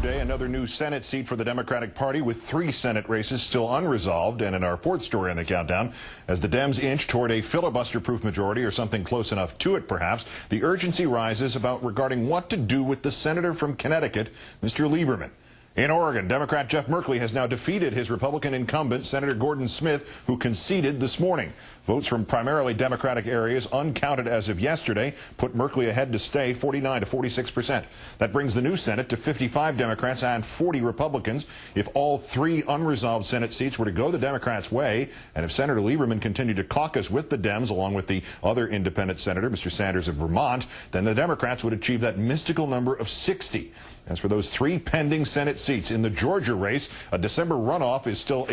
day, another new Senate seat for the Democratic Party with 3 Senate races still unresolved. And in our 4th story on the countdown, as the Dems inch toward a filibuster-proof majority or something close enough to it, perhaps, the urgency rises regarding what to do with the senator from Connecticut, Mr. Lieberman. In Oregon, Democrat Jeff Merkley has now defeated his Republican incumbent, Senator Gordon Smith, who conceded this morning. Votes from primarily Democratic areas, uncounted as of yesterday, put Merkley ahead to stay 49 to 46%. That brings the new Senate to 55 Democrats and 40 Republicans. If all 3 unresolved Senate seats were to go the Democrats' way, and if Senator Lieberman continued to caucus with the Dems along with the other independent senator, Mr. Sanders of Vermont, then the Democrats would achieve that mystical number of 60. As for those 3 pending Senate seats in the Georgia race, a December runoff is still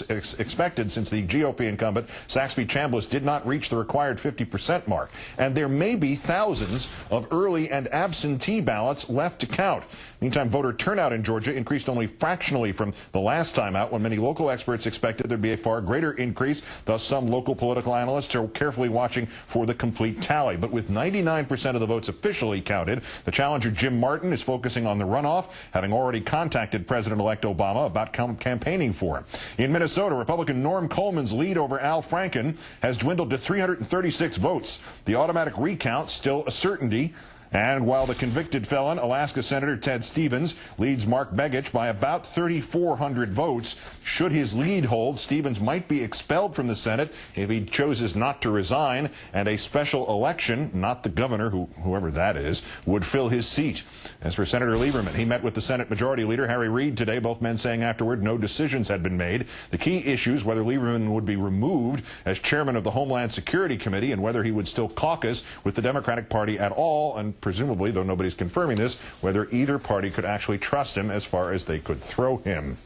expected since the GOP incumbent, Saxby Chambliss, did not reach the required 50% mark. And there may be thousands of early and absentee ballots left to count. Meantime, voter turnout in Georgia increased only fractionally from the last time out, when many local experts expected there'd be a far greater increase. Thus, some local political analysts are carefully watching for the complete tally. But with 99% of the votes officially counted, the challenger Jim Martin is focusing on the runoff, having already contacted President-elect Obama about campaigning for him. In Minnesota, Republican Norm Coleman's lead over Al Franken has dwindled to 336 votes. The automatic recount still a certainty. And while the convicted felon, Alaska Senator Ted Stevens, leads Mark Begich by about 3,400 votes, should his lead hold, Stevens might be expelled from the Senate if he chooses not to resign, and a special election, not the governor, whoever that is, would fill his seat. As for Senator Lieberman, he met with the Senate Majority Leader Harry Reid today, both men saying afterward no decisions had been made. The key issues, whether Lieberman would be removed as chairman of the Homeland Security Committee and whether he would still caucus with the Democratic Party at all, and presumably, though nobody's confirming this, whether either party could actually trust him as far as they could throw him.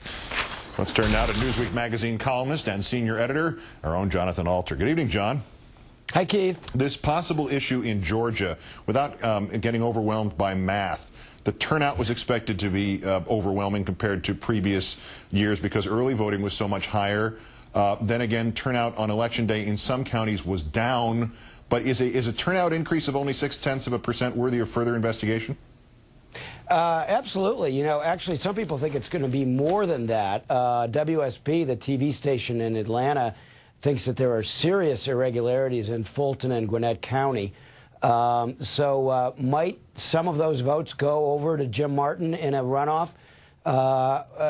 Let's turn now to Newsweek magazine columnist and senior editor, our own Jonathan Alter. Good evening, John. Hi, Keith. This possible issue in Georgia, without getting overwhelmed by math, the turnout was expected to be overwhelming compared to previous years because early voting was so much higher. Then again, turnout on Election Day in some counties was down. But is a turnout increase of only 0.6% worthy of further investigation? Absolutely. You know, actually, some people think it's going to be more than that. WSP, the TV station in Atlanta, thinks that there are serious irregularities in Fulton and Gwinnett County. Might some of those votes go over to Jim Martin in a runoff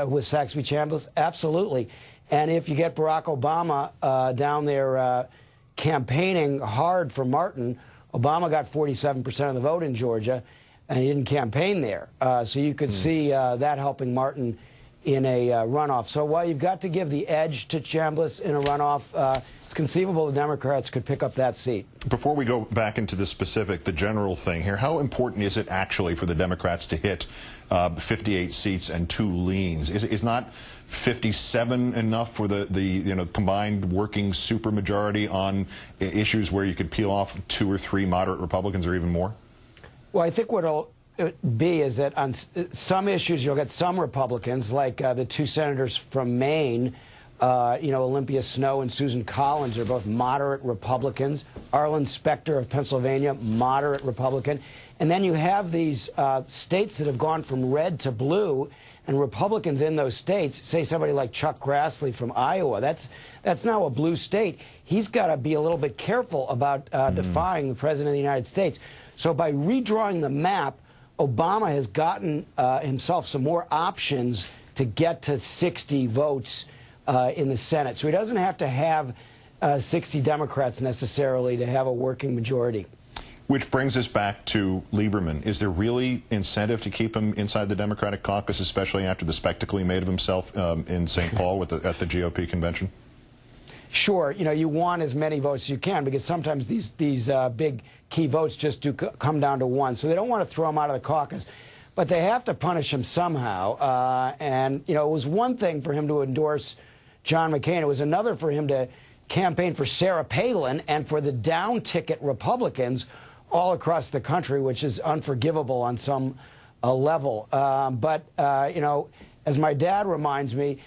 with Saxby Chambliss? Absolutely. And if you get Barack Obama down there campaigning hard for Martin, Obama got 47% of the vote in Georgia, and he didn't campaign there. So you could see that helping Martin in a runoff. So while you've got to give the edge to Chambliss in a runoff, it's conceivable the Democrats could pick up that seat. Before we go back into the specific, the general thing here, how important is it actually for the Democrats to hit 58 seats and 2 leans? Is not 57 enough for the combined working supermajority on issues where you could peel off 2 or 3 moderate Republicans or even more? Well, I think what'll be is that on some issues you'll get some Republicans, like the 2 senators from Maine, Olympia Snowe and Susan Collins are both moderate Republicans. Arlen Specter of Pennsylvania, moderate Republican. And then you have these states that have gone from red to blue, and Republicans in those states, say somebody like Chuck Grassley from Iowa, that's now a blue state. He's got to be a little bit careful about defying the President of the United States. So by redrawing the map, Obama has gotten himself some more options to get to 60 votes in the Senate. So he doesn't have to have 60 Democrats necessarily to have a working majority. Which brings us back to Lieberman. Is there really incentive to keep him inside the Democratic caucus, especially after the spectacle he made of himself in St. Paul at the GOP convention? Sure. You know, you want as many votes as you can, because sometimes these big key votes just do come down to 1. So they don't want to throw him out of the caucus. But they have to punish him somehow. And, it was one thing for him to endorse John McCain. It was another for him to campaign for Sarah Palin and for the down-ticket Republicans all across the country, which is unforgivable on some level. As my dad reminds me,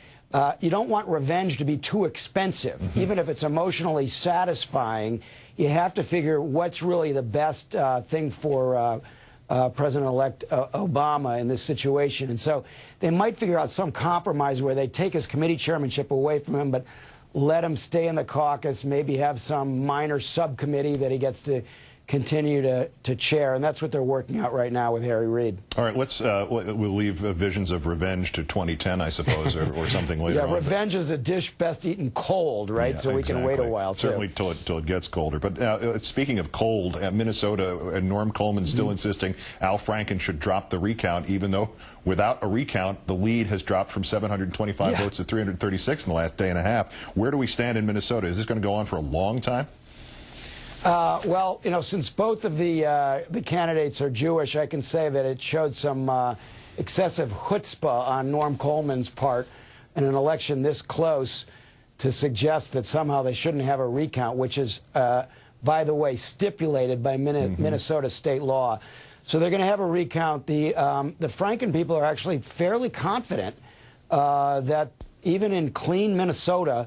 you don't want revenge to be too expensive. Even if it's emotionally satisfying, you have to figure what's really the best thing for President-elect Obama in this situation. And so they might figure out some compromise where they take his committee chairmanship away from him, but let him stay in the caucus, maybe have some minor subcommittee that he gets to continue to chair, and that's what they're working out right now with Harry Reid. All right, we'll leave visions of revenge to 2010, I suppose, or something later on. Yeah, revenge is a dish best eaten cold, right? Yeah, so we can wait a while, too. Certainly till it gets colder. But speaking of cold, Minnesota, Norm Coleman still insisting Al Franken should drop the recount, even though without a recount, the lead has dropped from 725 votes to 336 in the last day and a half. Where do we stand in Minnesota? Is this going to go on for a long time? Well, you know, since both of the candidates are Jewish, I can say that it showed some excessive chutzpah on Norm Coleman's part in an election this close to suggest that somehow they shouldn't have a recount, which is, by the way, stipulated by Minnesota state law. So they're going to have a recount. The Franken people are actually fairly confident that even in clean Minnesota,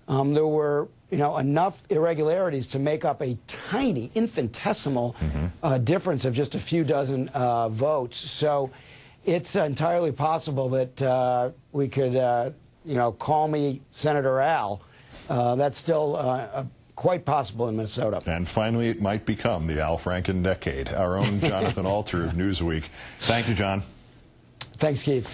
there were enough irregularities to make up a tiny, infinitesimal difference of just a few dozen votes. So it's entirely possible that we could, call me Senator Al. That's still quite possible in Minnesota. And finally, it might become the Al Franken decade. Our own Jonathan Alter of Newsweek. Thank you, John. Thanks, Keith.